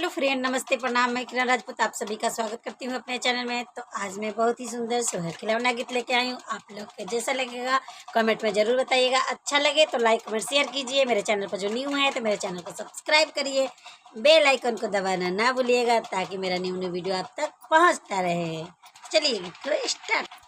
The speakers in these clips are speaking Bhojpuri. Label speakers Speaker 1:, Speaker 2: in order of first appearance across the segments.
Speaker 1: हेलो फ्रेंड, नमस्ते, प्रणाम। मैं किरण राजपूत आप सभी का स्वागत करती हूँ अपने चैनल में। तो आज मैं बहुत ही सुंदर सोहर खिलौना गीत लेके आई हूँ। आप लोग के जैसा लगेगा कमेंट में ज़रूर बताइएगा। अच्छा लगे तो लाइक कमेंट शेयर कीजिए। मेरे चैनल पर जो न्यू है तो मेरे चैनल को सब्सक्राइब करिए, बेल आइकन को दबाना ना भूलिएगा ताकि मेरा न्यू वीडियो आप तक पहुँचता रहे। चलिए तो स्टार्ट।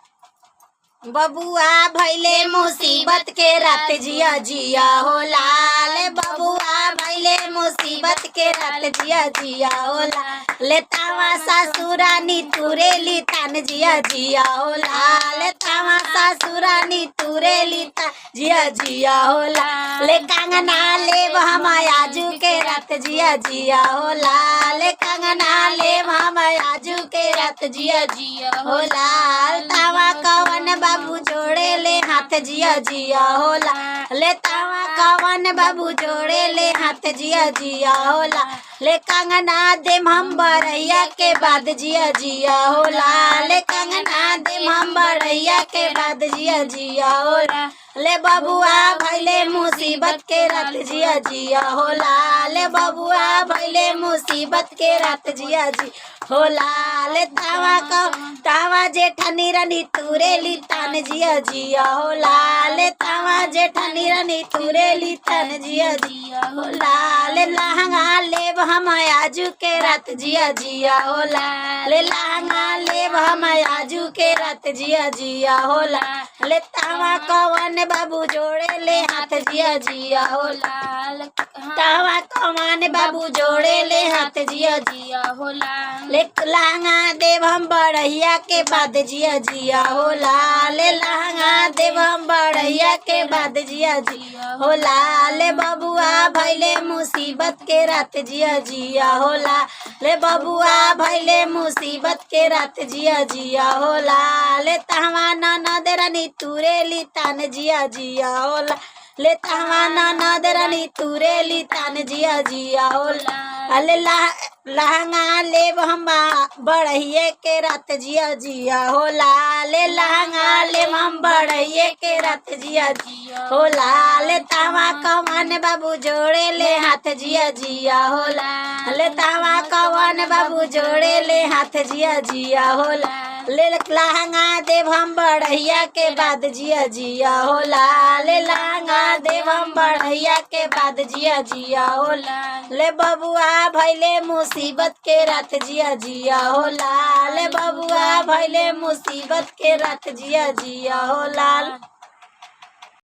Speaker 1: बबुआ भैले मुसीबत के रात जिया जिया हो लाल। बबुआ भैले मुसीबत के रात जिया जिया हो लाल। लेतावा सासुरानी तुरे ली तान जिया जिया हो लाल। तावा सासुरानी तुरे ली तान जिया जिया हो लाल। ले कंगना ले हम आजू के रात जिया जिया हो लाल। कंगना ले हम आजू के रात जिया जिया हो लाल। तावा कवन बाबू जोड़े ले हाथ जिया जिया होला। ले तावा कवन बाबू जोड़े ले हाथ जिया जिया होला। ले कंगना दे हम बरैया के बाद जिया जिया होला। ले कंगना दे हम बरैया के बाद जिया जिया होला। ले बबुआ भैले मुसीबत के रात जिया जिया होला। ले बबुआ भैले मुसीबत के रात जिया जी होला। ले तावा जेठनी रानी तुरे ली तान जिया जिया होला। ले तावा जेठनी रानी तुरे ली तान जिया जिया होला। ले लहंगा लेब हम आजू के रात जिया जिया होला। ले लहंगा लेब हम आजू के रात जिया जिया होला। ले तावा कवन बाबू जोड़े ले हाथ जिया जिया होला। तावा कवन बाबू जोड़े ले हाथ जिया जिया होला। ले लहंगा देव हम बढ़िया के बाद जिया जिया होला। ले लहंगा देव हम बढ़िया के बाद जिया जिया होला। ले बबुआ भैले मुसीबत के रात जिया जिया होला। ले बबुआ भैले मुसीबत के रात जिया जिया होला। ले तहवा ननद रानी तुरे ली तान जिया जिया होला। ले तहवा ननद रानी तुरे ली तान जिया जिया होला। अले लहंगा लेब हम बढ़िए के रात जिया जिया होला। ले लहंगा लेब हम बढ़िए के रात जिया जिया होला। ले तावा कवन बाबू जोड़े ले हाथ जिया जिया होला। ले तावा कवन बाबू जोड़े ले हाथ जिया जिया होला। ले लहंगा देव हम बढ़िया के बाद जिया जिया होला। ले लहंगा देव हम बढ़िया के बाद जिया जिया होला। ले बबुआ भैले मुसीबत के रात जिया जिया होला। ले बबुआ भैले मुसीबत के रात जिया जिया होला।